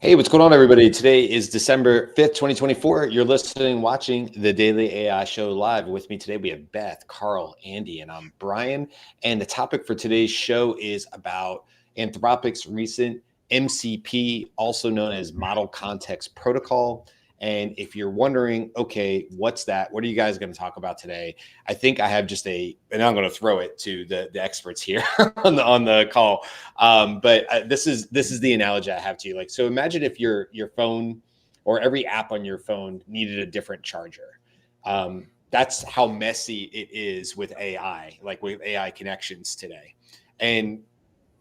Hey, what's going on, everybody? Today is December 5th, 2024. You're listening, watching the Daily AI Show live. With me today, we have Beth, Carl, Andy, and I'm Brian. And the topic for today's show is about Anthropic's recent MCP, also known as Model Context Protocol. And if you're wondering, okay, what's that? What are you guys going to talk about today? I think I have just and I'm going to throw it to the experts here on the call. But this is the analogy I have to you. Like, so imagine if your phone or every app on your phone needed a different charger. That's how messy it is with AI, like with AI connections today. And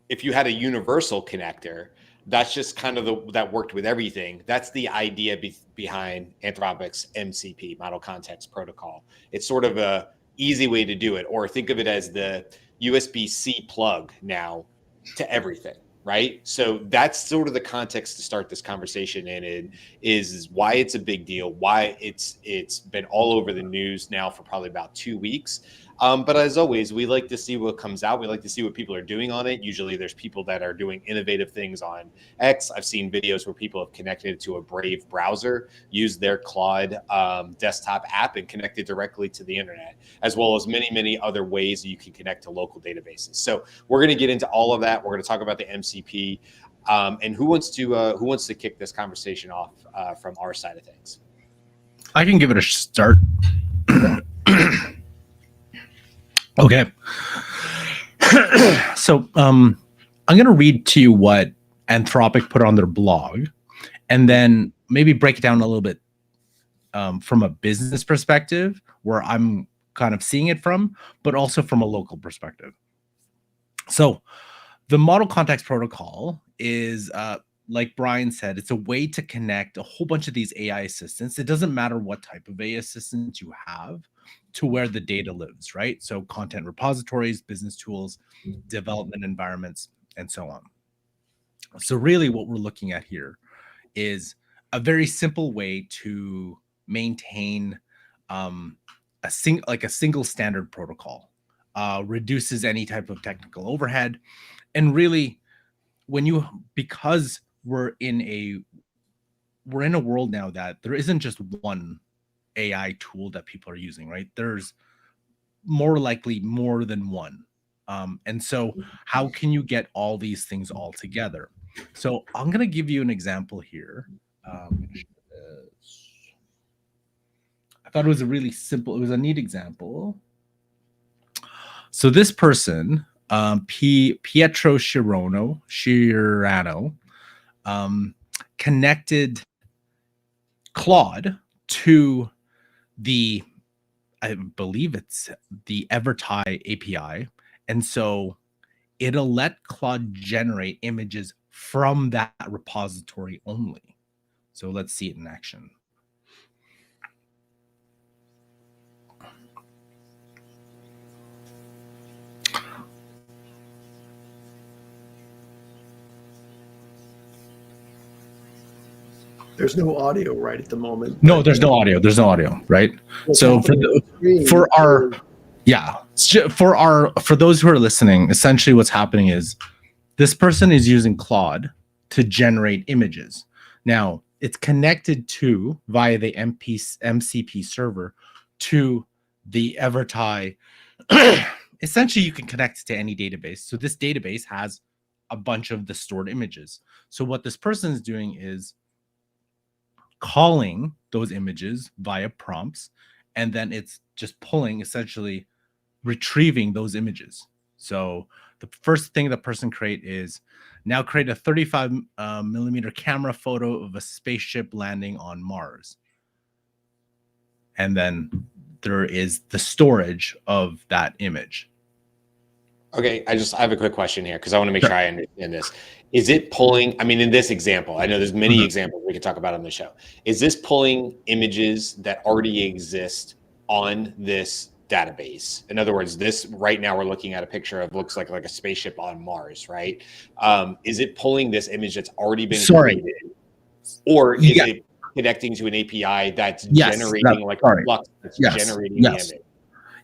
if you had a universal connector, that's just kind of that worked with everything. That's the idea behind Anthropic's MCP, Model Context Protocol. It's sort of a easy way to do it, or think of it as the USB-C plug now to everything, right? So that's sort of the context to start this conversation in. It is why it's a big deal, why it's been all over the news now for probably about 2 weeks. But as always, we like to see what comes out. We like to see what people are doing on it. Usually there's people that are doing innovative things on X. I've seen videos where people have connected to a Brave browser, used their Claude desktop app and connected directly to the internet, as well as many, many other ways you can connect to local databases. So we're going to get into all of that. We're going to talk about the MCP. And who wants to kick this conversation off from our side of things? I can give it a start. Okay. So I'm going to read to you what Anthropic put on their blog, and then maybe break it down a little bit from a business perspective, where I'm kind of seeing it from, but also from a local perspective. So the Model Context Protocol is, like Brian said, it's a way to connect a whole bunch of these AI assistants. It doesn't matter what type of AI assistant you have to where the data lives, right? So content repositories, business tools, development environments, and so on. So really what we're looking at here is a very simple way to maintain a single standard protocol, reduces any type of technical overhead. And really, because we're in a world now that there isn't just one AI tool that people are using, right? There's more likely more than one. And so how can you get all these things all together? So I'm going to give you an example here. I thought it was a really simple, it was a neat example. So this person, Pietro Cirano, connected Claude to I believe it's the Evertai API. And so it'll let Claude generate images from that repository only. So let's see it in action. There's no audio right at the moment. No, there's no audio. There's no audio, right? So for those who are listening, essentially what's happening is this person is using Claude to generate images. Now it's connected to via the MCP server to the Evertai. Essentially, you can connect to any database. So this database has a bunch of the stored images. So what this person is doing is calling those images via prompts, and then it's just essentially retrieving those images. So the first thing the person create a 35 millimeter camera photo of a spaceship landing on Mars. And then there is the storage of that image. Okay, I have a quick question here because I want to make sure I understand this. Is it pulling, I mean, in this example, I know there's many examples we could talk about on the show. Is this pulling images that already exist on this database? In other words, this right now we're looking at a picture of looks like a spaceship on Mars, right? Is it pulling this image that's already been created? Or is it connecting to an API that's generating a flux that's generating the image?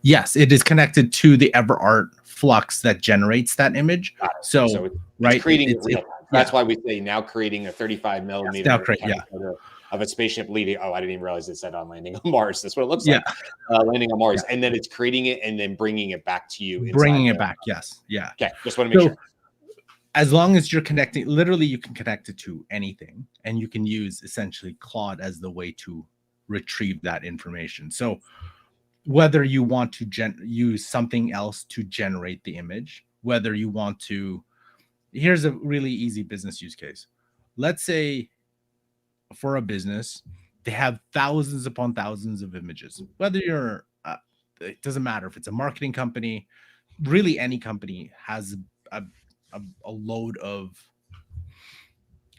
Yes, it is connected to the EverArt flux that generates that image. So it's creating it real time. That's why we say now creating a 35 millimeter now create, photo of a spaceship leading. Oh, I didn't even realize it said on landing on Mars. That's what it looks Yeah. like, landing on Mars. And then it's creating it and then bringing it back to you. Bringing it back. Yes. Yeah. Okay. Just want to make sure. As long as you're connecting, literally you can connect it to anything, and you can use essentially Claude as the way to retrieve that information. So whether you want to use something else to generate the image, whether you want to, here's a really easy business use case. Let's say for a business, they have thousands upon thousands of images, whether you're, it doesn't matter if it's a marketing company, really any company has a load of,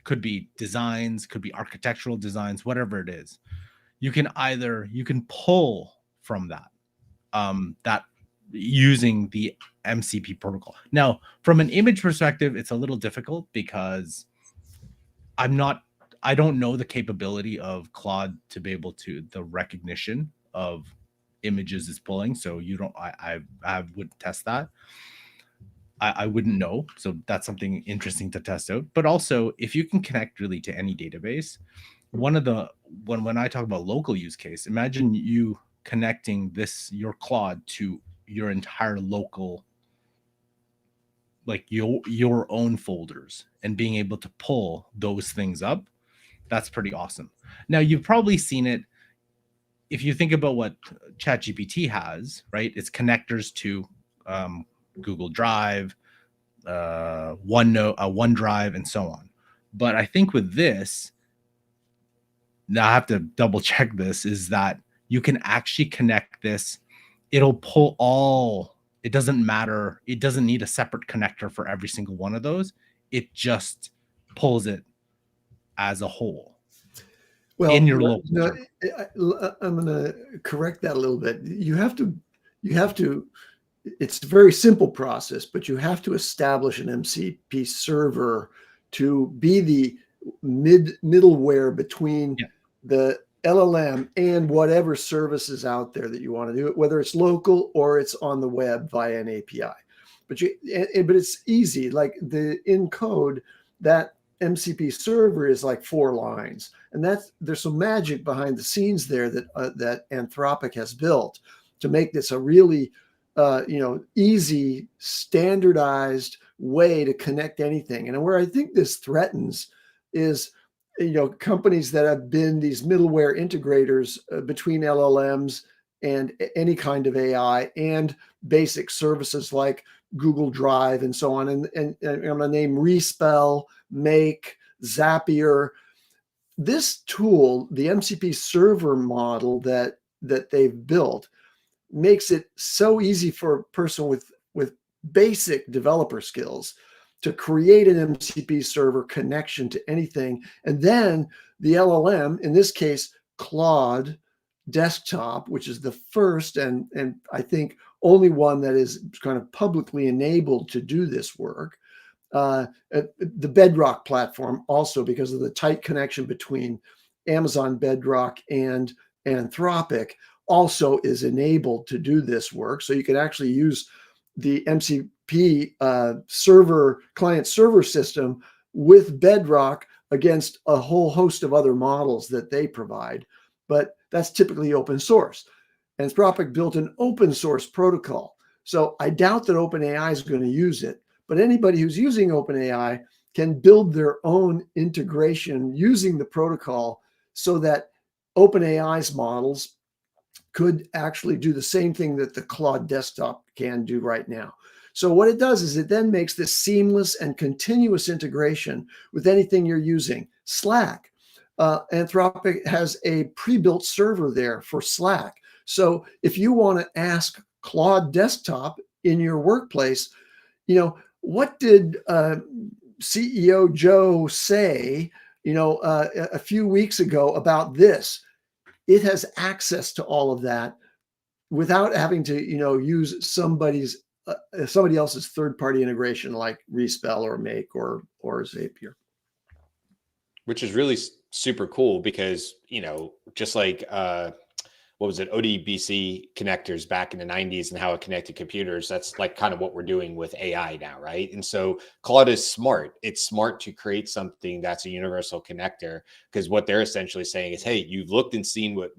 could be designs, could be architectural designs, whatever it is. You can pull from that, that using the MCP protocol. Now, from an image perspective, it's a little difficult because I don't know the capability of Claude to be able to, the recognition of images is pulling. So I would test that. I wouldn't know. So that's something interesting to test out. But also, if you can connect really to any database, when I talk about local use case, imagine you connecting your Claude to your entire local, like your own folders, and being able to pull those things up. That's pretty awesome. Now, you've probably seen it. If you think about what ChatGPT has, right? It's connectors to Google Drive, OneDrive, and so on. But I think with this, now I have to double check this, is that you can actually connect this. It'll pull all, it doesn't matter. It doesn't need a separate connector for every single one of those. It just pulls it as a whole. Well, in your local I'm going to correct that a little bit. You have to, it's a very simple process, but you have to establish an MCP server to be the middleware between the LLM and whatever services out there that you want to do it, whether it's local or it's on the web via an API. But it's easy. Like in code, that MCP server is like 4 lines, and there's some magic behind the scenes there that Anthropic has built to make this a really easy, standardized way to connect anything. And where I think this threatens is, companies that have been these middleware integrators between LLMs and any kind of AI and basic services like Google Drive and so on. And I'm going to name Respell, Make, Zapier. This tool, the MCP server model that they've built, makes it so easy for a person with basic developer skills to create an MCP server connection to anything. And then the LLM, in this case, Claude Desktop, which is the first and I think only one that is kind of publicly enabled to do this work. The Bedrock platform also, because of the tight connection between Amazon Bedrock and Anthropic, also is enabled to do this work. So you can actually use the MCP client server system with Bedrock against a whole host of other models that they provide. But that's typically open source. Anthropic built an open source protocol. So I doubt that OpenAI is going to use it, but anybody who's using OpenAI can build their own integration using the protocol so that OpenAI's models could actually do the same thing that the Claude Desktop can do right now. So what it does is it then makes this seamless and continuous integration with anything you're using. Slack. Anthropic has a pre-built server there for Slack. So if you want to ask Claude Desktop in your workplace, what did CEO Joe say, a few weeks ago about this? It has access to all of that without having to, use somebody else's third-party integration like Respell or Make or Zapier. Which is really super cool because, just like what was it, ODBC connectors back in the 90s and how it connected computers. That's like kind of what we're doing with AI now, right? And so Claude is smart. It's smart to create something that's a universal connector, because what they're essentially saying is, hey, you've looked and seen what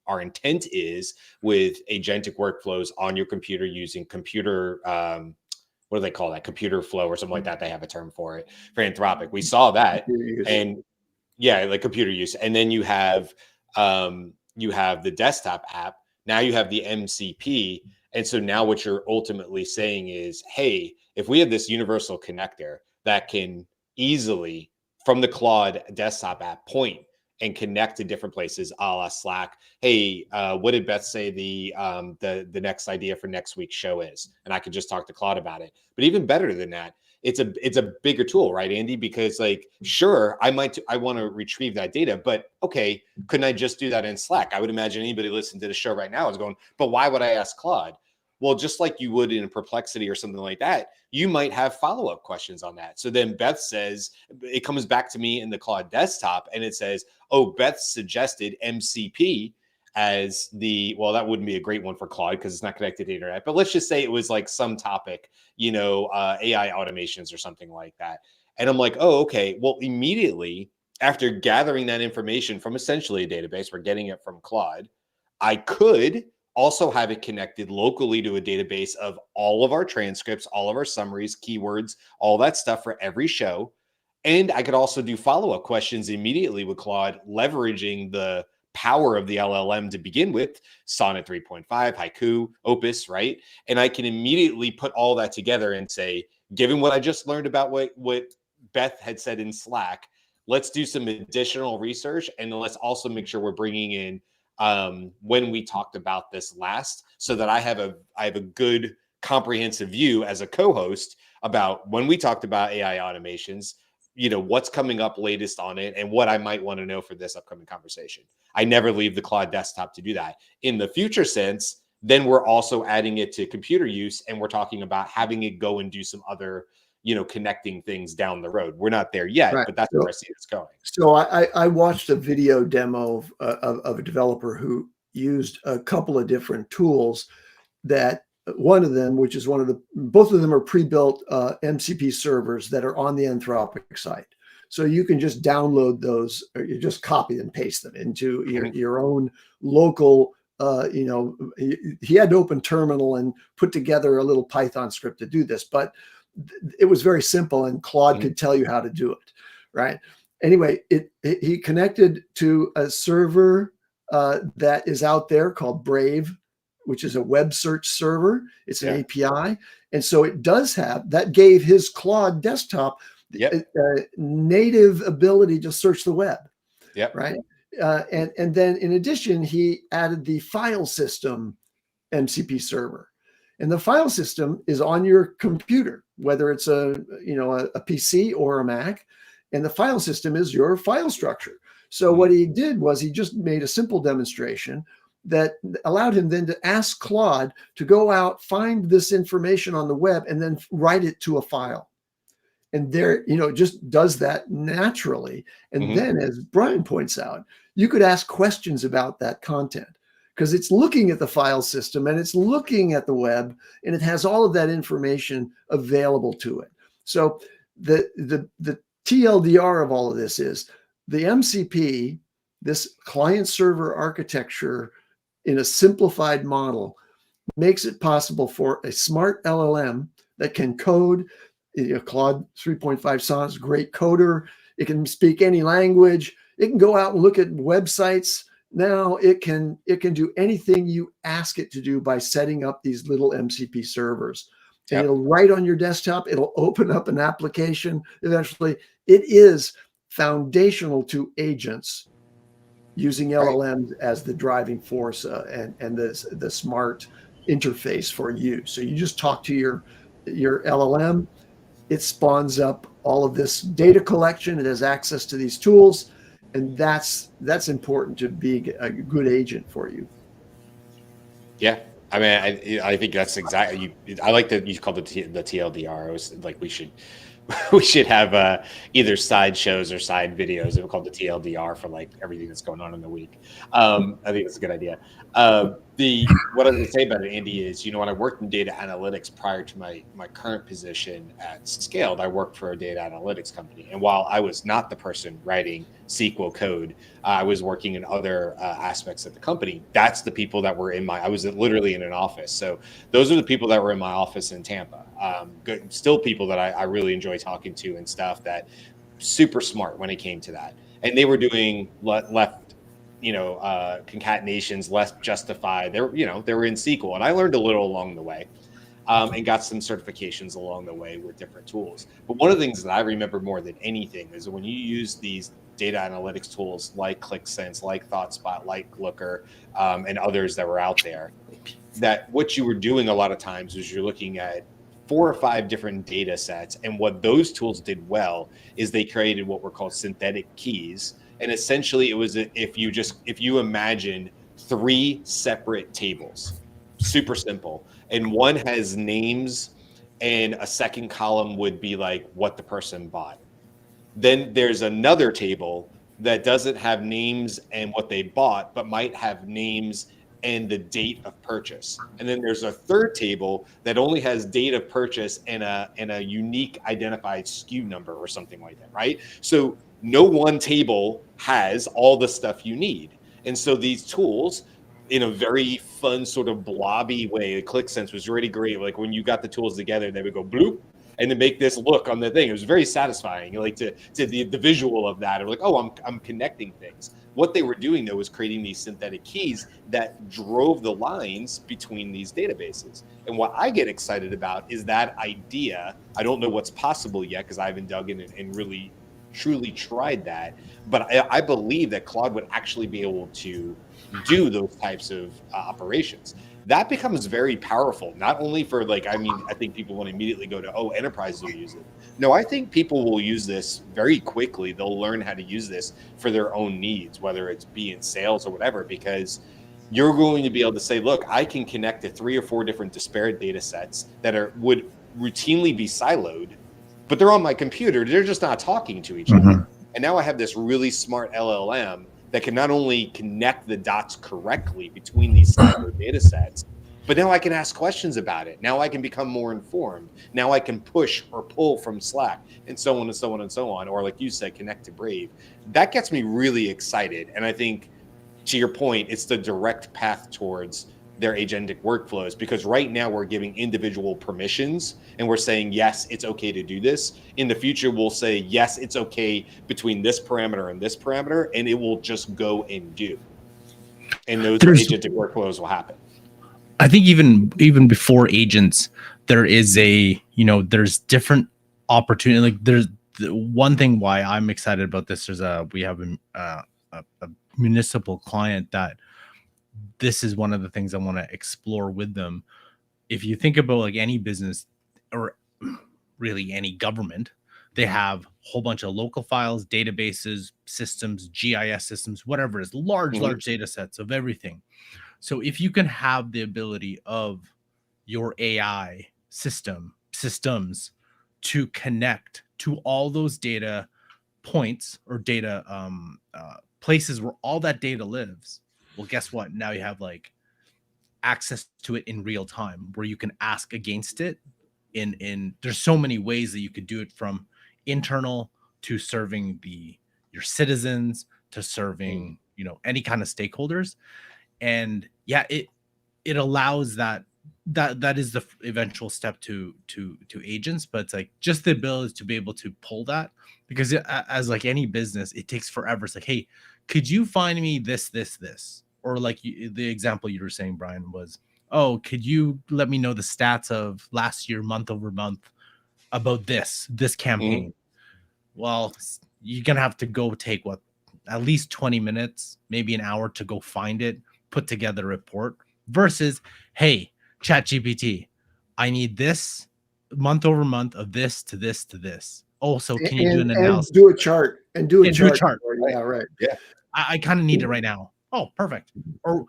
our intent is with agentic workflows on your computer using computer, what do they call that? Computer flow or something like that. They have a term for it for Anthropic. We saw that, and yeah, like computer use. And then you have the desktop app. Now you have the MCP. And so now what you're ultimately saying is, hey, if we have this universal connector that can easily from the Claude desktop app point and connect to different places, a la Slack. Hey, what did Beth say the next idea for next week's show is? And I could just talk to Claude about it. But even better than that, it's a bigger tool, right, Andy? Because like, sure, I want to retrieve that data, but okay, couldn't I just do that in Slack? I would imagine anybody listening to the show right now is going, but why would I ask Claude? Well, just like you would in Perplexity or something like that, you might have follow-up questions on that. So then Beth says, it comes back to me in the Claude desktop and it says, oh, Beth suggested MCP as well, that wouldn't be a great one for Claude because it's not connected to the internet. But let's just say it was like some topic, AI automations or something like that. And I'm like, oh, okay. Well, immediately after gathering that information from essentially a database, we're getting it from Claude, I could also have it connected locally to a database of all of our transcripts, all of our summaries, keywords, all that stuff for every show. And I could also do follow-up questions immediately with Claude, leveraging the power of the LLM to begin with, Sonnet 3.5, Haiku, Opus, right? And I can immediately put all that together and say, given what I just learned about what Beth had said in Slack, let's do some additional research. And let's also make sure we're bringing in when we talked about this last, so that I have a good comprehensive view as a co-host about when we talked about AI automations, what's coming up latest on it and what I might want to know for this upcoming conversation. I never leave the Claude desktop to do that. In the future sense, then we're also adding it to computer use, and we're talking about having it go and do some other, connecting things down the road. We're not there yet, right, but that's where I see it's going. So I watched a video demo of a developer who used a couple of different tools. That one of them, which is both of them are pre-built MCP servers that are on the Anthropic site. So you can just download those, or you just copy and paste them into your own local, he had to open terminal and put together a little Python script to do this, but it was very simple and Claude could tell you how to do it, right? Anyway, he connected to a server that is out there called Brave, which is a web search server. It's an API. And so it does have, that gave his Claude desktop native ability to search the web, right? And then in addition, he added the file system MCP server. And the file system is on your computer, whether it's a PC or a Mac, and the file system is your file structure. So what he did was he just made a simple demonstration that allowed him then to ask Claude to go out, find this information on the web, and then write it to a file. And there, it just does that naturally. And then, as Brian points out, you could ask questions about that content, because it's looking at the file system and it's looking at the web, and it has all of that information available to it. So the TLDR of all of this is the MCP, this client server architecture in a simplified model, makes it possible for a smart LLM that can code. Claude 3.5 Sonnet is a great coder. It can speak any language. It can go out and look at websites. Now it can do anything you ask it to do by setting up these little MCP servers. And it'll write on your desktop. It'll open up an application eventually. It is foundational to agents using LLMs as the driving force and the smart interface for you. So you just talk to your LLM. It spawns up all of this data collection. It has access to these tools. And that's important to be a good agent for you. Yeah. I mean, I think that's exactly, I like that you called it the TLDR. I was like, we should we should have either side shows or side videos. They're called the TLDR for like everything that's going on in the week. I think that's a good idea. What I was going to say about it, Andy, is when I worked in data analytics prior to my current position at Scaled, I worked for a data analytics company, and while I was not the person writing SQL code, I was working in other aspects of the company. That's the people that were I was literally in an office. So those are the people that were in my office in Tampa. Still people that I really enjoy talking to and stuff, that super smart when it came to that. And they were doing left concatenations, less justified. They were in SQL, and I learned a little along the way, and got some certifications along the way with different tools. But one of the things that I remember more than anything is when you use these data analytics tools like ClickSense, like ThoughtSpot, like Looker, and others that were out there, that what you were doing a lot of times is you're looking at 4 or 5 different data sets. And what those tools did well is they created what were called synthetic keys. And essentially it was if you imagine 3 separate tables, super simple, and one has names and a second column would be like what the person bought. Then there's another table that doesn't have names and what they bought, but might have names and the date of purchase. And then there's a third table that only has date of purchase and a unique identified SKU number or something like that, right? So no one table has all the stuff you need. And so these tools, in a very fun sort of blobby way, ClickSense was really great. Like when you got the tools together, they would go bloop, and to make this look on the thing. It was very satisfying, like to the visual of that. It was like, oh, I'm connecting things. What they were doing, though, was creating these synthetic keys that drove the lines between these databases. And what I get excited about is that idea. I don't know what's possible yet because I haven't dug in and really, truly tried that. But I believe that Claude would actually be able to do those types of operations. That becomes very powerful, not only for I think people want to immediately go to, oh, enterprises will use it. No, I think people will use this very quickly. They'll learn how to use this for their own needs, whether it's be in sales or whatever, because you're going to be able to say, look, I can connect to 3 or 4 different disparate data sets that would routinely be siloed, but they're on my computer. They're just not talking to each other. And now I have this really smart LLM that can not only connect the dots correctly between these siloed data sets, but now I can ask questions about it. Now I can become more informed. Now I can push or pull from Slack, and so on and so on and so on. Or like you said, connect to Brave. That gets me really excited. And I think, to your point, it's the direct path towards their agentic workflows, because right now we're giving individual permissions and we're saying, yes, it's okay to do this. In the future, we'll say, yes, it's okay between this parameter and this parameter, and it will just go and do. And those agentic workflows will happen. I think even before agents, there is there's different opportunity. Like there's one thing why I'm excited about this is we have a municipal client that this is one of the things I want to explore with them. If you think about like any business or really any government, they have a whole bunch of local files, databases, systems, GIS systems, whatever it is, large data sets of everything. So if you can have the ability of your AI systems to connect to all those data points or data places where all that data lives, well, guess what? Now you have like access to it in real time where you can ask against it. There's so many ways that you could do it, from internal to serving your citizens to serving any kind of stakeholders. And yeah, it allows that is the eventual step to agents, but it's like just the ability to be able to pull that, because as like any business, it takes forever. It's like, hey, could you find me this, or like the example you were saying, Brian, was, oh, could you let me know the stats of last year, month over month, about this campaign? Well, you're gonna have to go take at least 20 minutes, maybe an hour to go find it, put together a report, versus, hey, ChatGPT, I need this month over month of this to this to this. Also, can you do an analysis? And do a chart. Do a chart. Yeah, right. Yeah. I kind of need it right now. Oh, perfect. Or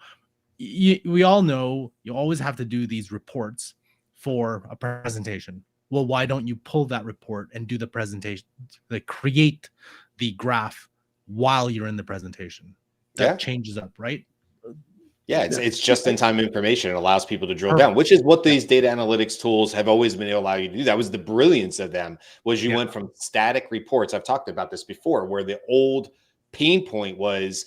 we all know you always have to do these reports for a presentation. well, why don't you pull that report and do the presentation, like create the graph while you're in the presentation? That changes up, right? Yeah, it's just in time information. It allows people to drill Perfect. down, which is what these data analytics tools have always been able to allow you to do. That was the brilliance of them, was you went from static reports. I've talked about this before, where the old pain point was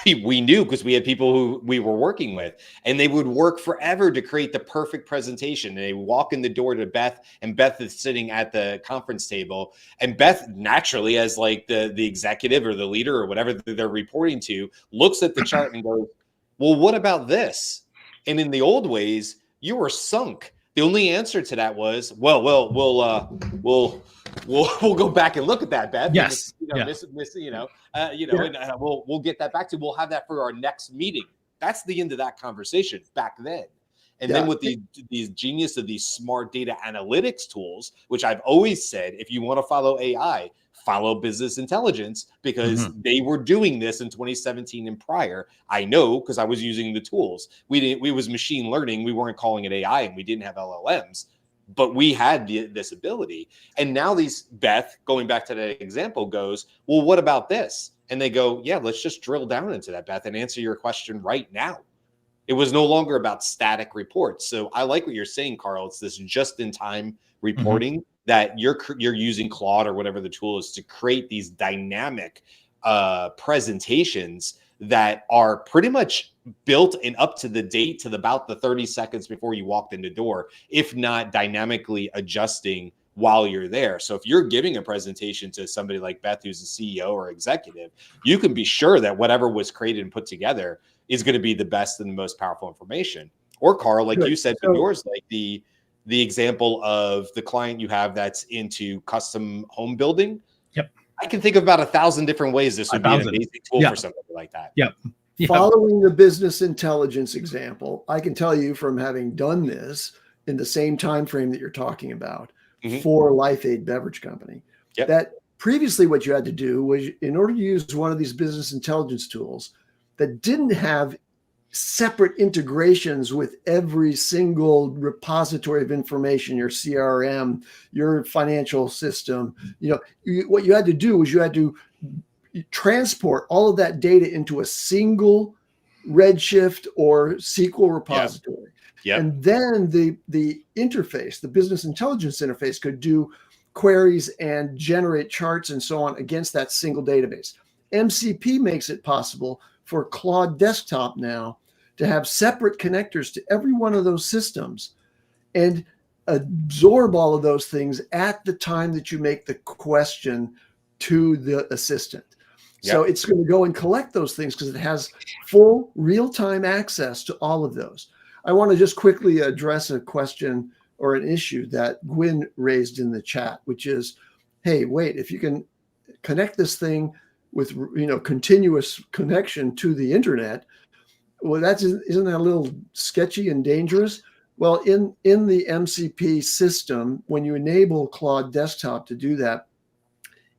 we knew, because we had people who we were working with, and they would work forever to create the perfect presentation. And they walk in the door to Beth, and Beth is sitting at the conference table, and Beth, naturally, as like the executive or the leader or whatever they're reporting to, looks at the chart and goes, well, what about this? And in the old ways, you were sunk. The only answer to that was, well, we'll go back and look at that, Beth. Yes. And, we'll get that back to you. We'll have that for our next meeting. That's the end of that conversation back then. And then with these genius of these smart data analytics tools, which I've always said, if you want to follow AI, follow business intelligence, because they were doing this in 2017 and prior. I know, because I was using the tools. We was machine learning. We weren't calling it AI, and we didn't have LLMs, but we had this ability. And now Beth, going back to that example, goes, well, what about this? And they go, yeah, let's just drill down into that, Beth, and answer your question right now. It was no longer about static reports. So I like what you're saying, Carl. It's this just-in-time reporting that you're using Claude or whatever the tool is to create these dynamic presentations that are pretty much built and up to the date to about the 30 seconds before you walked in the door, if not dynamically adjusting while you're there. So if you're giving a presentation to somebody like Beth, who's a CEO or executive, you can be sure that whatever was created and put together is going to be the best and the most powerful information. Or Carl, like you said, with yours, like the example of the client you have that's into custom home building. Yep. I can think of about 1,000 different ways this would be an amazing tool for somebody like that. Yep. Following the business intelligence example, I can tell you from having done this in the same time frame that you're talking about for Life Aid Beverage Company, that previously what you had to do was, in order to use one of these business intelligence tools that didn't have separate integrations with every single repository of information, your CRM, your financial system, what you had to do was you had to transport all of that data into a single Redshift or SQL repository. And then the interface, the business intelligence interface, could do queries and generate charts and so on against that single database. MCP makes it possible for Claude Desktop now to have separate connectors to every one of those systems and absorb all of those things at the time that you make the question to the assistant. So it's going to go and collect those things because it has full real-time access to all of those. I want to just quickly address a question or an issue that Gwyn raised in the chat, which is, hey, wait, if you can connect this thing with continuous connection to the internet, well, isn't that a little sketchy and dangerous? Well, in the MCP system, when you enable Claude Desktop to do that,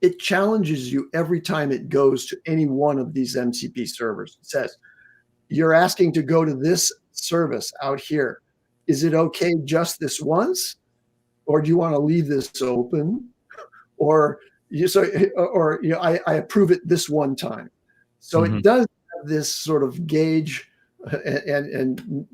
it challenges you every time it goes to any one of these MCP servers. It says, you're asking to go to this service out here. Is it okay just this once? Or do you want to leave this open? Or I approve it this one time. So it does have this sort of gauge and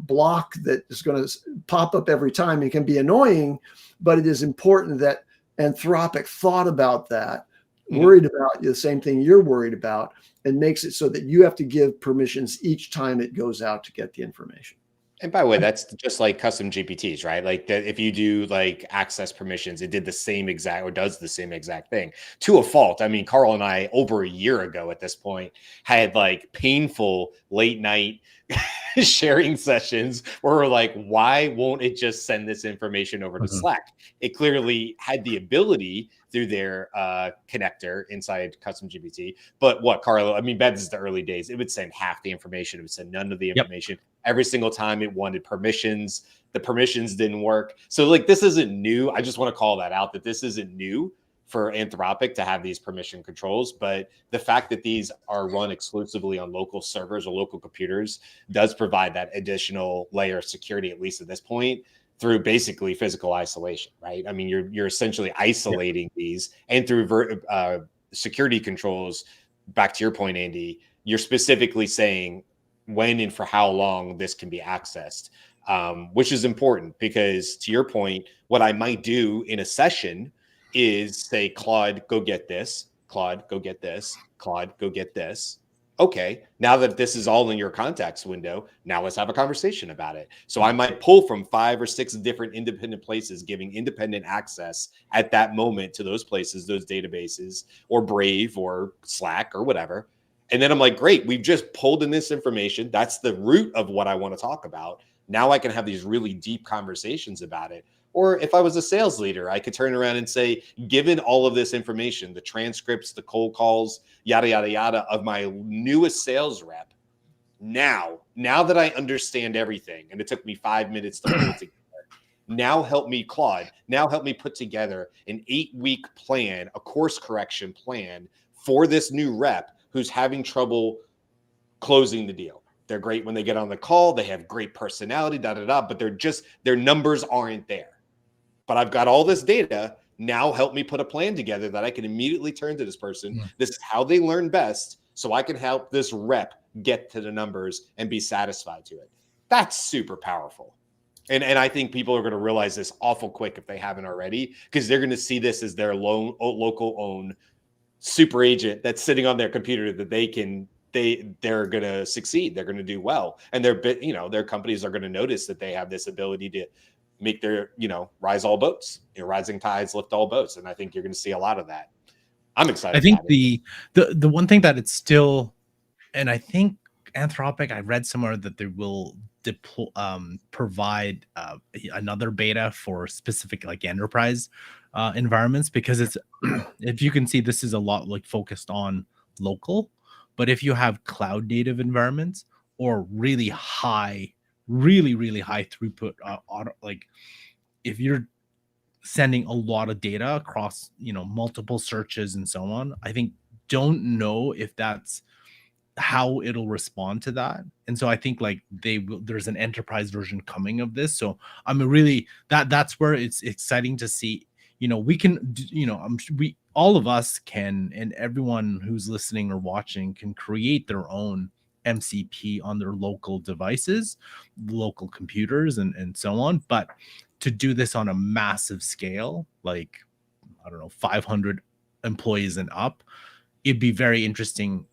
block that is going to pop up every time. It can be annoying, but it is important that Anthropic thought about that, worried about the same thing you're worried about, and makes it so that you have to give permissions each time it goes out to get the information. And by the way, that's just like custom GPTs, right? Like that, if you do like access permissions, it did the same exact, or does the same exact thing to a fault. I mean, Carl and I, over a year ago at this point, had like painful late night sharing sessions where we're like, why won't it just send this information over to Slack? It clearly had the ability through their connector inside custom GPT. But what, Carlo, I mean, Beth, this is the early days. It would send half the information. It would send none of the information. Every single time it wanted permissions. The permissions didn't work. So like, this isn't new. I just want to call that out, that this isn't new for Anthropic to have these permission controls. But the fact that these are run exclusively on local servers or local computers does provide that additional layer of security, at least at this point. through basically physical isolation, right? I mean, you're essentially isolating these, and through security controls. Back to your point, Andy, you're specifically saying when and for how long this can be accessed, which is important because, to your point, what I might do in a session is say, Claude, go get this. Claude, go get this. Claude, go get this. Okay, now that this is all in your contacts window, now let's have a conversation about it. So I might pull from 5 or 6 different independent places, giving independent access at that moment to those places, those databases, or Brave or Slack or whatever. And then I'm like, great, we've just pulled in this information. That's the root of what I want to talk about. Now I can have these really deep conversations about it. Or if I was a sales leader, I could turn around and say, given all of this information, the transcripts, the cold calls, yada, yada, yada, of my newest sales rep, now that I understand everything, and it took me 5 minutes to pull it together, now help me, Claude, now help me put together an 8-week plan, a course correction plan for this new rep who's having trouble closing the deal. They're great when they get on the call. They have great personality, but their numbers aren't there. But I've got all this data. Now help me put a plan together that I can immediately turn to this person. Yeah. This is how they learn best. So I can help this rep get to the numbers and be satisfied to it. That's super powerful. And I think people are going to realize this awful quick if they haven't already, because they're going to see this as their local own super agent that's sitting on their computer that they're going to succeed. They're going to do well. And their companies are going to notice that they have this ability to make their, rise all boats, rising tides lift all boats. And I think you're going to see a lot of that. I'm excited. I think the one thing that it's still, and I think Anthropic, I read somewhere that they will provide another beta for specific like enterprise environments, because it's, if you can see, this is a lot like focused on local, but if you have cloud native environments or really high throughput, like if you're sending a lot of data across, multiple searches and so on, I think, don't know if that's how it'll respond to that. And so I think like there's an enterprise version coming of this. So I'm really, that's where it's exciting to see, we can, all of us can, and everyone who's listening or watching can create their own MCP on their local devices, local computers, and so on. But to do this on a massive scale, like, I don't know, 500 employees and up, it'd be very interesting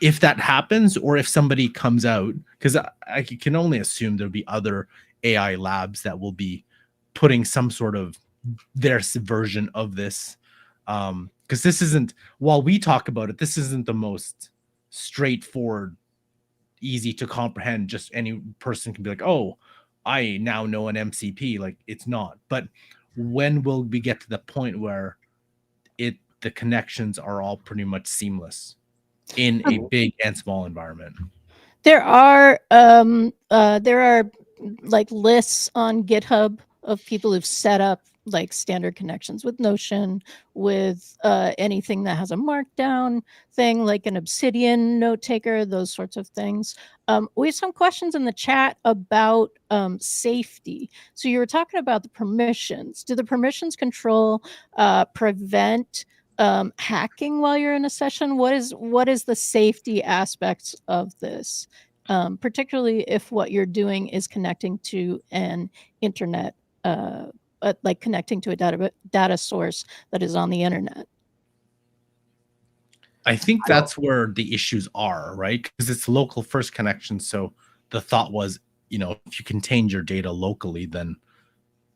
if that happens, or if somebody comes out, because I can only assume there'll be other AI labs that will be putting some sort of their version of this. Because this isn't, while we talk about it, this isn't the most straightforward, easy to comprehend. Just any person can be like, oh, I now know an MCP. Like, it's not. But when will we get to the point where the connections are all pretty much seamless in a big and small environment? There are like lists on GitHub of people who've set up like standard connections with Notion, with anything that has a markdown thing, like an Obsidian note taker, those sorts of things. We have some questions in the chat about safety. So you were talking about the permissions. Do the permissions control prevent hacking while you're in a session? What is the safety aspects of this, particularly if what you're doing is connecting to an internet, like connecting to a data source that is on the internet? I think that's where the issues are, right? Because it's local first connection. So the thought was, if you contain your data locally, then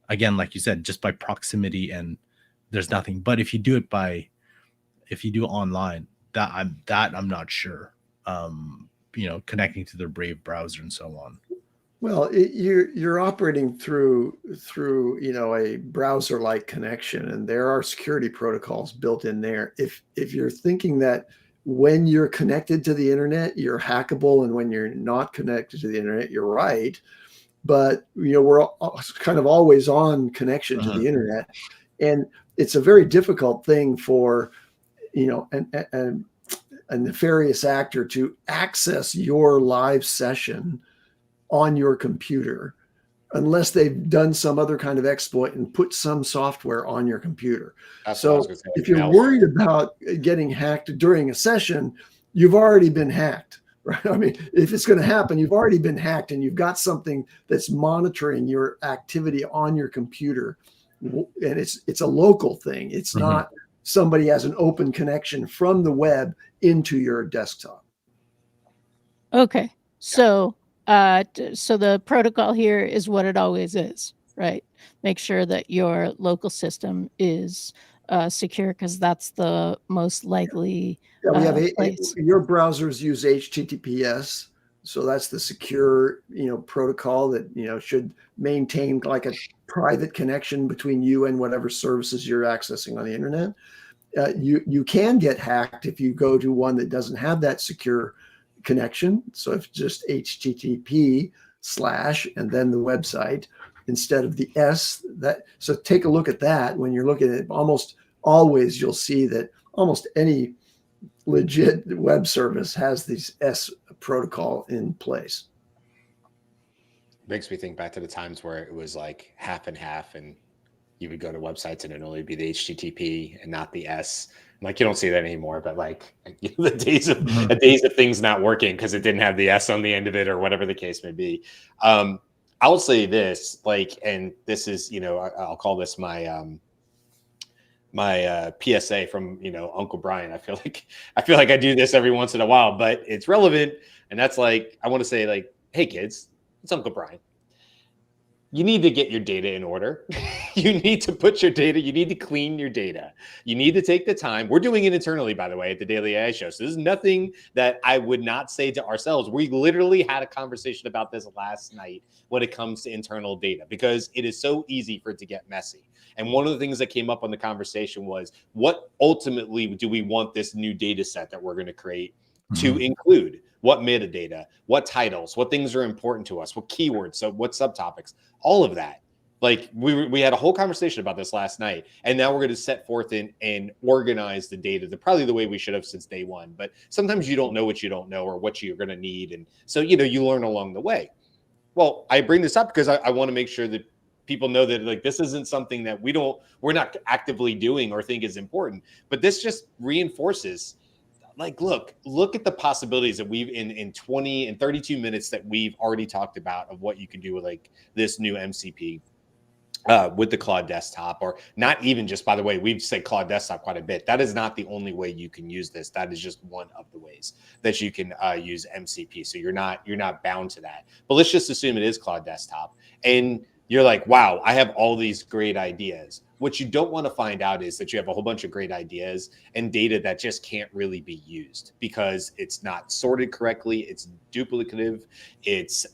again, like you said, just by proximity, and there's nothing. But if you do it online, that I'm not sure. Connecting to their Brave browser and so on. Well, you're operating through a browser-like connection, and there are security protocols built in there. If you're thinking that when you're connected to the internet, you're hackable, and when you're not connected to the internet, you're right. But we're kind of always on connection to the internet, and it's a very difficult thing for a nefarious actor to access your live session on your computer unless they've done some other kind of exploit and put some software on your computer. That's what I was So gonna say, if you're malware. worried about getting hacked during a session, you've already been hacked, right? I mean, if it's going to happen, you've already been hacked, and you've got something that's monitoring your activity on your computer, and it's a local thing. It's not somebody has an open connection from the web into your desktop. Okay. So so the protocol here is what it always is, right? Make sure that your local system is secure, because that's the most likely Yeah, we have place. your browsers use HTTPS, so that's the secure, protocol that should maintain like a private connection between you and whatever services you're accessing on the internet. You can get hacked if you go to one that doesn't have that secure connection. So if just HTTP/ and then the website instead of the S. So take a look at that. When you're looking at it, almost always you'll see that almost any legit web service has these S protocol in place. Makes me think back to the times where it was like half and half, and you would go to websites and it'd only be the HTTP and not the S. Like, you don't see that anymore, but like the days of things not working because it didn't have the S on the end of it or whatever the case may be. I'll say this, like, and this is, I'll call this my my PSA from Uncle Brian. I feel like I do this every once in a while, but it's relevant, and that's like, I want to say, like, hey kids, it's Uncle Brian. You need to get your data in order. You need to put your data, you need to clean your data. You need to take the time. We're doing it internally, by the way, at the Daily AI Show. So this is nothing that I would not say to ourselves. We literally had a conversation about this last night when it comes to internal data, because it is so easy for it to get messy. And one of the things that came up on the conversation was, what ultimately do we want this new data set that we're going to create to include? What metadata, what titles, what things are important to us, what keywords, so what subtopics, all of that. Like, we had a whole conversation about this last night, and now we're going to set forth and organize the data probably the way we should have since day one. But sometimes you don't know what you don't know or what you're going to need. And so, you learn along the way. Well, I bring this up because I want to make sure that people know that, like, this isn't something that we're not actively doing or think is important, but this just reinforces, like, look at the possibilities that we've in 20 and 32 minutes that we've already talked about of what you can do with like this new MCP with the Claude Desktop, or not even just, by the way, we've said Claude Desktop quite a bit. That is not the only way you can use this. That is just one of the ways that you can use MCP. So you're not bound to that. But let's just assume it is Claude Desktop, and you're like, wow, I have all these great ideas. What you don't want to find out is that you have a whole bunch of great ideas and data that just can't really be used because it's not sorted correctly. It's duplicative. It's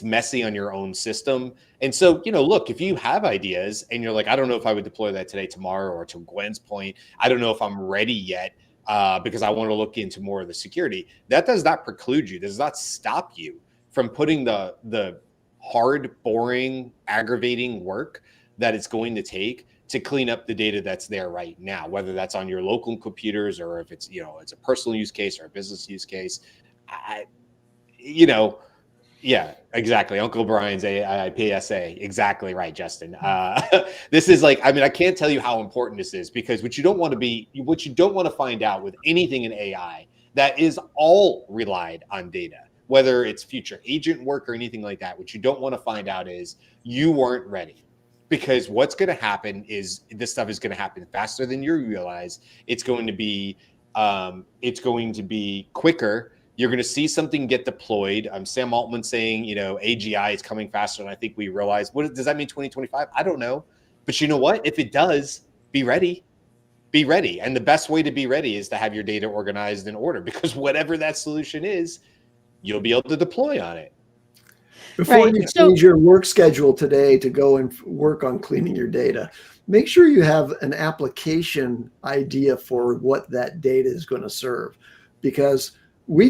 messy on your own system. And so, look, if you have ideas and you're like, I don't know if I would deploy that today, tomorrow, or to Gwen's point, I don't know if I'm ready yet because I want to look into more of the security. That does not preclude you. Does not stop you from putting the hard, boring, aggravating work that it's going to take to clean up the data that's there right now, whether that's on your local computers or if it's, it's a personal use case or a business use case. Yeah, exactly. Uncle Brian's PSA. Exactly right, Justin. This is like, I can't tell you how important this is, because what you don't want to find out with anything in AI that is all relied on data, whether it's future agent work or anything like that, what you don't want to find out is you weren't ready. Because what's going to happen is this stuff is going to happen faster than you realize. It's going to be quicker. You're going to see something get deployed. Sam Altman saying, AGI is coming faster than I think we realize. What does that mean? 2025? I don't know. But you know what? If it does, be ready. Be ready. And the best way to be ready is to have your data organized in order, because whatever that solution is, you'll be able to deploy on it. Before you change your work schedule today to go and work on cleaning your data, make sure you have an application idea for what that data is going to serve, because we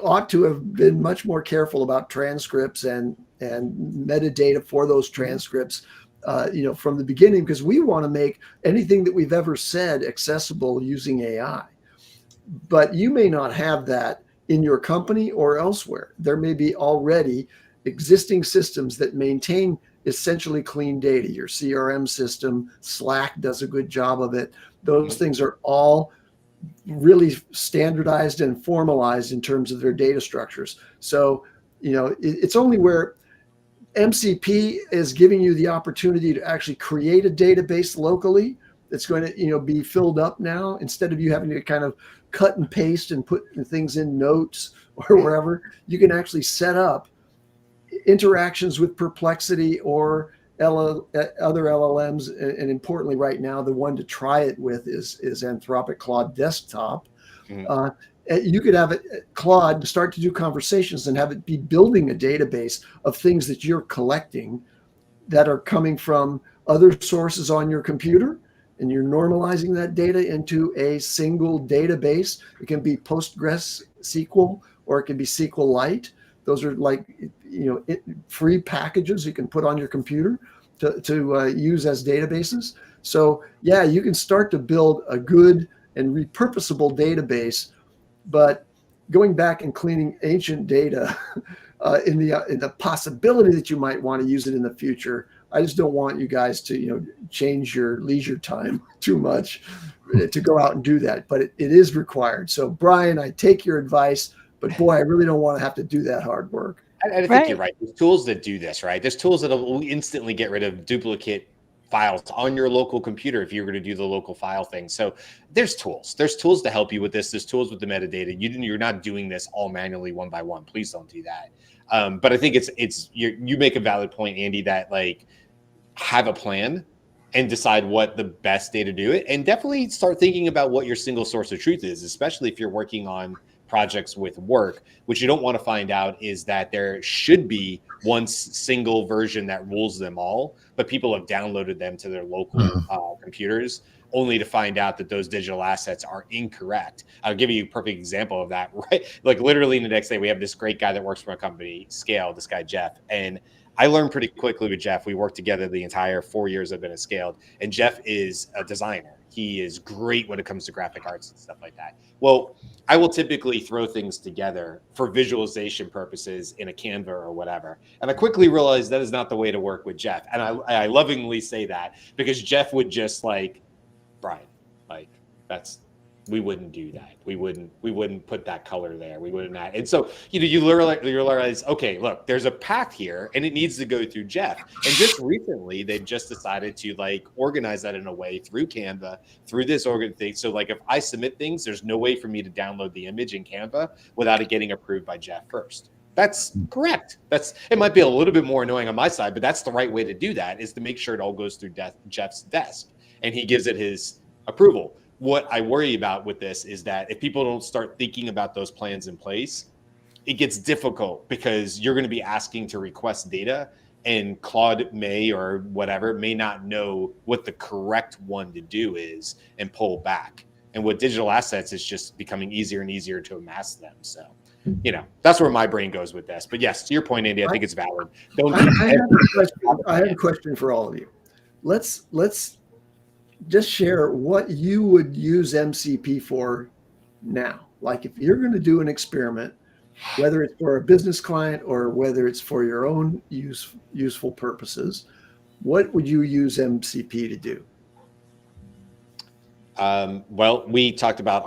ought to have been much more careful about transcripts and metadata for those transcripts, from the beginning, because we want to make anything that we've ever said accessible using AI. But you may not have that in your company or elsewhere. There may be already existing systems that maintain essentially clean data. Your CRM system, Slack does a good job of it. Those things are all really standardized and formalized in terms of their data structures. So, it's only where MCP is giving you the opportunity to actually create a database locally that's going to, be filled up now, instead of you having to kind of cut and paste and put things in notes or wherever. You can actually set up interactions with Perplexity or other LLMs, and importantly, right now, the one to try it with is Anthropic Claude Desktop. You could have Claude start to do conversations and have it be building a database of things that you're collecting that are coming from other sources on your computer, and you're normalizing that data into a single database. It can be PostgreSQL, or it can be SQLite. Those are like, free packages you can put on your computer to use as databases. So yeah, you can start to build a good and repurposable database. But going back and cleaning ancient data in the possibility that you might want to use it in the future, I just don't want you guys to change your leisure time too much to go out and do that. But it is required. So Brian, I take your advice, but boy, I really don't want to have to do that hard work. I think you're right. There's tools that do this, right? There's tools that will instantly get rid of duplicate files on your local computer if you're going to do the local file thing. So there's tools. There's tools to help you with this. There's tools with the metadata. You're not doing this all manually one by one. Please don't do that. But I think you make a valid point, Andy, that like have a plan and decide what the best day to do it, and definitely start thinking about what your single source of truth is, especially if you're working on projects with work. What you don't want to find out is that there should be one single version that rules them all, but people have downloaded them to their local computers, only to find out that those digital assets are incorrect. I'll give you a perfect example of that, right? Like literally the next day, we have this great guy that works for a company, Scale, this guy, Jeff. And I learned pretty quickly with Jeff. We worked together the entire 4 years I've been at Scaled. And Jeff is a designer. He is great when it comes to graphic arts and stuff like that. Well, I will typically throw things together for visualization purposes in a Canva or whatever. And I quickly realized that is not the way to work with Jeff. And I lovingly say that because Jeff would just like, Brian, like we wouldn't do that. We wouldn't put that color there. We wouldn't add. And so, you realize, okay, look, there's a path here and it needs to go through Jeff. And just recently, they've just decided to like organize that in a way through Canva, through this organ thing. So like if I submit things, there's no way for me to download the image in Canva without it getting approved by Jeff first. That's correct. It might be a little bit more annoying on my side, but that's the right way to do that, is to make sure it all goes through Jeff's desk and he gives it his approval. What I worry about with this is that if people don't start thinking about those plans in place, it gets difficult because you're going to be asking to request data, and Claude may not know what the correct one to do is and pull back. And with digital assets, it's just becoming easier and easier to amass them. So, that's where my brain goes with this. But yes, to your point, Andy, I think it's valid. I have a question for all of you. Let's just share what you would use MCP for now. Like if you're going to do an experiment, whether it's for a business client or whether it's for your own useful purposes, what would you use MCP to do? Well, we talked about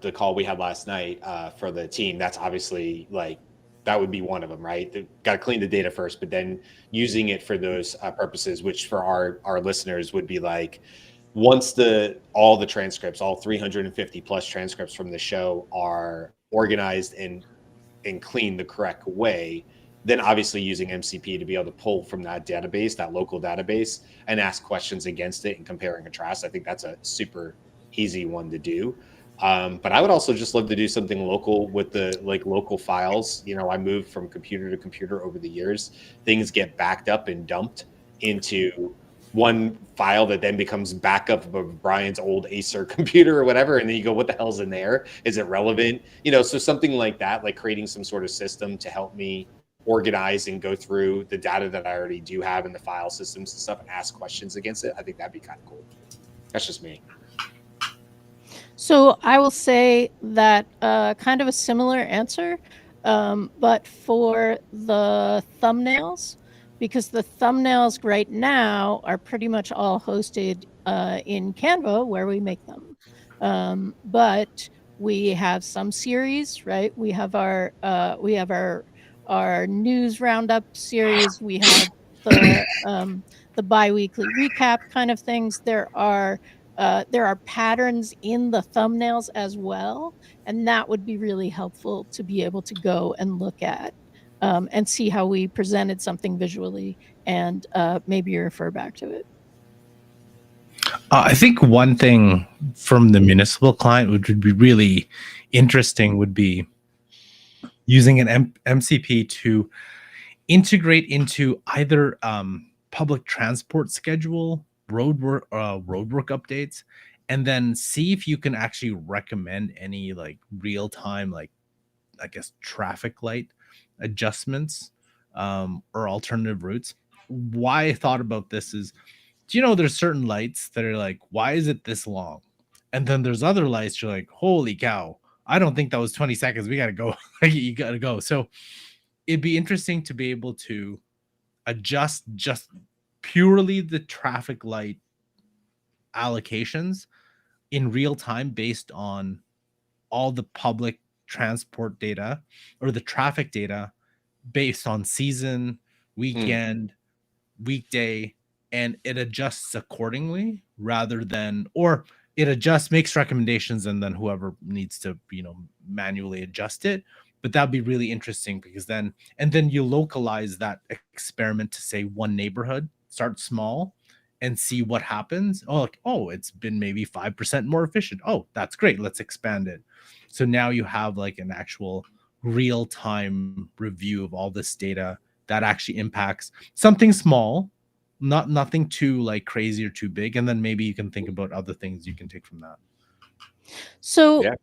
the call we had last night for the team. That's obviously like, that would be one of them, right? Got to clean the data first, but then using it for those purposes, which for our listeners would be like, once all the transcripts, all 350 plus transcripts from the show are organized and cleaned the correct way, then obviously using MCP to be able to pull from that database, that local database, and ask questions against it and compare and contrast. I think that's a super easy one to do. But I would also just love to do something local with the local files. I moved from computer to computer over the years. Things get backed up and dumped into one file that then becomes backup of Brian's old Acer computer or whatever. And then you go, what the hell's in there? Is it relevant? So something like that, like creating some sort of system to help me organize and go through the data that I already do have in the file systems and stuff and ask questions against it. I think that'd be kind of cool. That's just me. So I will say that kind of a similar answer. But for the thumbnails, because the thumbnails right now are pretty much all hosted in Canva where we make them. But we have some series, right? We have our news roundup series. We have the biweekly recap kind of things. There are patterns in the thumbnails as well, and that would be really helpful to be able to go and look at and see how we presented something visually, and maybe refer back to it. I think one thing from the municipal client, which would be really interesting, would be using an MCP to integrate into either public transport schedule, roadwork updates, and then see if you can actually recommend any like real time, like I guess traffic light adjustments or alternative routes. Why I thought about this is, do you know there's certain lights that are like, why is it this long? And then there's other lights you're like, holy cow, I don't think that was 20 seconds. We gotta go. You gotta go. So it'd be interesting to be able to adjust just purely the traffic light allocations in real time based on all the public transport data or the traffic data based on season, weekend, weekday, and it adjusts accordingly rather than, or it adjusts, makes recommendations, and then whoever needs to, manually adjust it. But that'd be really interesting because then you localize that experiment to say one neighborhood, start small and see what happens. Oh, it's been maybe 5% more efficient. Oh, that's great. Let's expand it. So now you have like an actual real-time review of all this data that actually impacts something small, nothing too like crazy or too big. And then maybe you can think about other things you can take from that. So yeah.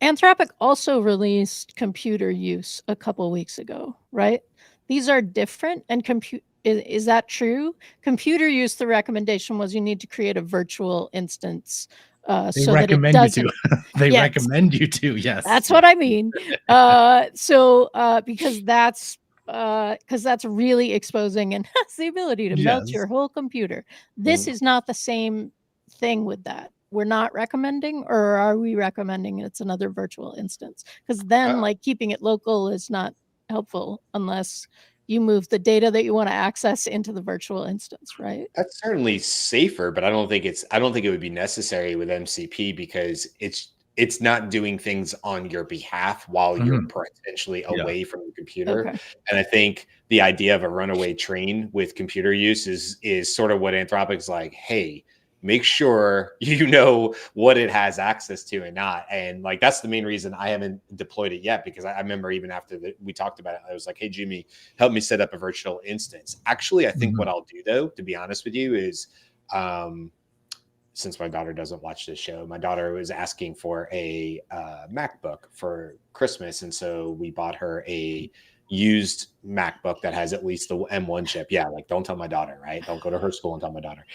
Anthropic also released computer use a couple weeks ago, right? These are different, and is that true? Computer use, the recommendation was you need to create a virtual instance. They so recommend that it you to. They recommend you to. Yes, that's what I mean. Because that's really exposing and has the ability to melt your whole computer. This is not the same thing with that. We're not recommending, or are we recommending it's another virtual instance? Because then like keeping it local is not helpful unless you move the data that you want to access into the virtual instance, right? That's certainly safer, but I don't think it would be necessary with MCP because it's not doing things on your behalf while you're potentially away from the computer. Okay. And I think the idea of a runaway train with computer use is sort of what Anthropic's like, hey, make sure you know what it has access to and not. And like, that's the main reason I haven't deployed it yet, because I remember even after we talked about it, I was like, hey, Jyunmi, help me set up a virtual instance. Actually, I think what I'll do though, to be honest with you, is since my daughter doesn't watch this show, my daughter was asking for a MacBook for Christmas. And so we bought her a used MacBook that has at least the M1 chip. Yeah, like don't tell my daughter, right? Don't go to her school and tell my daughter.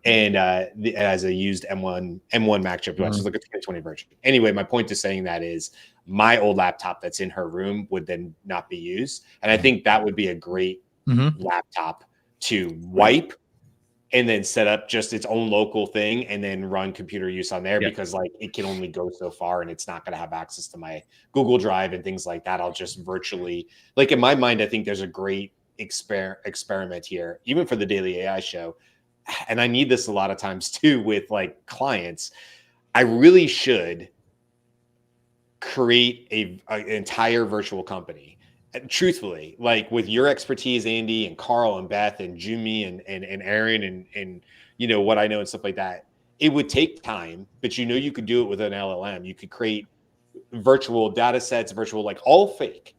It has a used M1 Mac chip, which is like a 2020 version. Anyway, my point to saying that is my old laptop that's in her room would then not be used. And I think that would be a great laptop to wipe and then set up just its own local thing and then run computer use on there, because like it can only go so far and it's not going to have access to my Google Drive and things like that. I'll just virtually, like in my mind, I think there's a great experiment here, even for the Daily AI show. And I need this a lot of times too with like clients. I really should create an entire virtual company. Truthfully, like with your expertise, Andy and Carl and Beth and Jyunmi and Aaron and what I know and stuff like that, it would take time, but you could do it with an LLM. You could create virtual data sets, like all fake.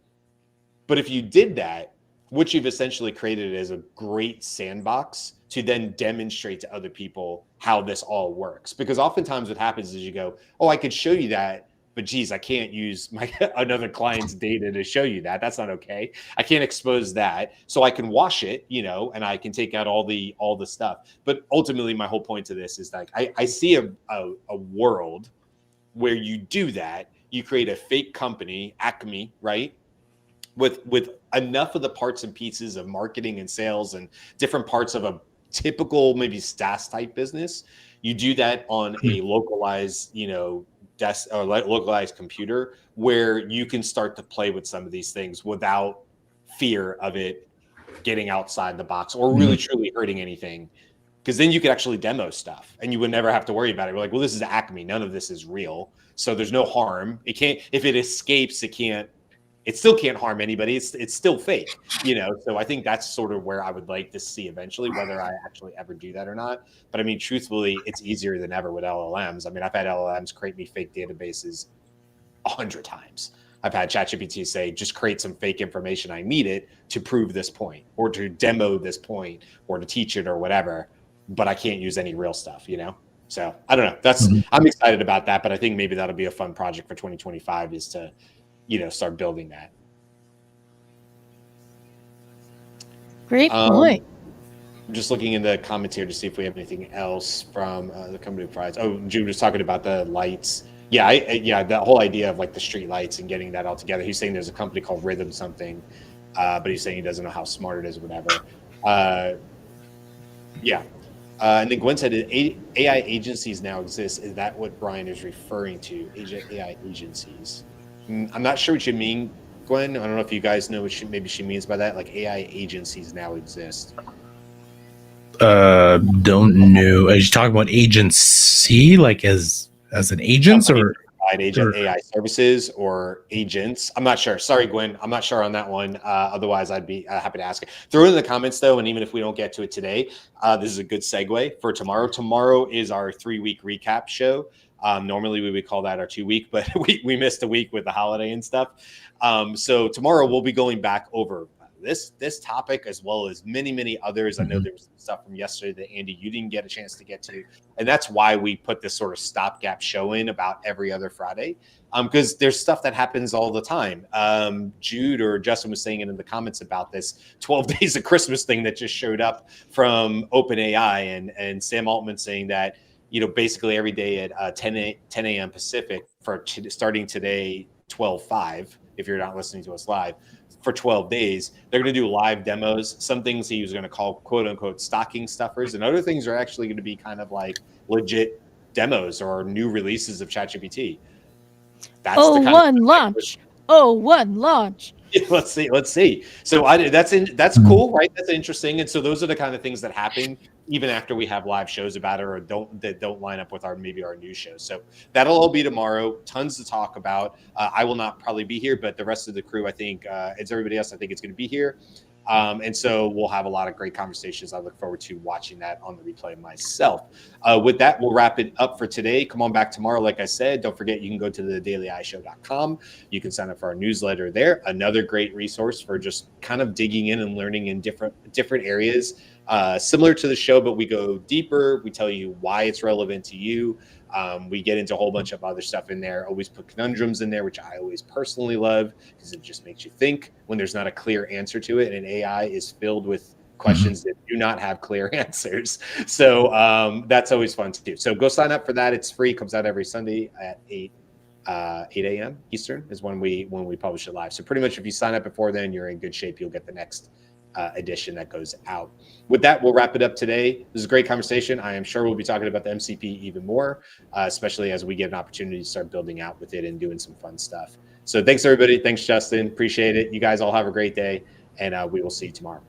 But if you did that, what you've essentially created is a great sandbox to then demonstrate to other people how this all works. Because oftentimes what happens is you go, oh, I could show you that, but geez, I can't use another client's data to show you that. That's not okay. I can't expose that. So I can wash it, and I can take out all the stuff. But ultimately, my whole point to this is like, I see a world where you do that, you create a fake company, Acme, right? With enough of the parts and pieces of marketing and sales and different parts of a typical maybe SaaS type business. You do that on a localized, desk or localized computer where you can start to play with some of these things without fear of it getting outside the box or really truly hurting anything. Because then you could actually demo stuff and you would never have to worry about it. We're like, well, this is Acme. None of this is real. So there's no harm. It can't, if it escapes, it still can't harm anybody. It's still fake, So I think that's sort of where I would like to see eventually, whether I actually ever do that or not. But I mean, truthfully, it's easier than ever with LLMs. I mean, I've had LLMs create me fake databases 100 times. I've had ChatGPT say, just create some fake information. I need it to prove this point or to demo this point or to teach it or whatever. But I can't use any real stuff, So I don't know. I'm excited about that. But I think maybe that'll be a fun project for 2025 is to start building that. Great point. I'm just looking in the comments here to see if we have anything else from the company provides. Oh, June was talking about the lights. Yeah, the whole idea of like the street lights and getting that all together. He's saying there's a company called Rhythm something, but he's saying he doesn't know how smart it is or whatever. And then Gwen said AI agencies now exist. Is that what Brian is referring to? AI agencies. I'm not sure what you mean, Gwen. I don't know if you guys know what she means by that. Like AI agencies now exist. Don't know. Are you talking about agency, like as an agent or AI services or agents? I'm not sure. Sorry, Gwen. I'm not sure on that one. Otherwise, I'd be happy to ask it. Throw it in the comments though, and even if we don't get to it today, this is a good segue for tomorrow. Tomorrow is our 3-week recap show. Normally we would call that our 2-week, but we missed a week with the holiday and stuff. So tomorrow we'll be going back over this topic as well as many others. I know there was some stuff from yesterday that Andy, you didn't get a chance to get to. And that's why we put this sort of stopgap show in about every other Friday. Because there's stuff that happens all the time. Jude or Justin was saying it in the comments about this 12 days of Christmas thing that just showed up from OpenAI and Sam Altman saying that, basically every day at 10 a.m. Pacific for starting today, 12/5, if you're not listening to us live, for 12 days, they're going to do live demos. Some things he was going to call quote unquote stocking stuffers, and other things are actually going to be kind of like legit demos or new releases of ChatGPT. That's one launch. Let's see. So that's cool, right? That's interesting. And so those are the kind of things that happen even after we have live shows about it or don't line up with our news shows. So that'll all be tomorrow. Tons to talk about. I will not probably be here, but the rest of the crew, I think, as everybody else, I think it's going to be here. And so we'll have a lot of great conversations. I look forward to watching that on the replay myself. With that, we'll wrap it up for today. Come on back tomorrow. Like I said, don't forget, you can go to thedailyishow.com. You can sign up for our newsletter there. Another great resource for just kind of digging in and learning in different areas, similar to the show, but we go deeper. We tell you why it's relevant to you. We get into a whole bunch of other stuff in there. Always put conundrums in there, which I always personally love because it just makes you think when there's not a clear answer to it. And AI is filled with questions that do not have clear answers. So that's always fun to do. So go sign up for that. It's free. It comes out every Sunday at 8 a.m. Eastern is when we publish it live. So pretty much if you sign up before then, you're in good shape. You'll get the next edition that goes out. With that, we'll wrap it up today. This is a great conversation. I am sure we'll be talking about the MCP even more, especially as we get an opportunity to start building out with it and doing some fun stuff. So thanks, everybody. Thanks, Justin. Appreciate it. You guys all have a great day, and we will see you tomorrow.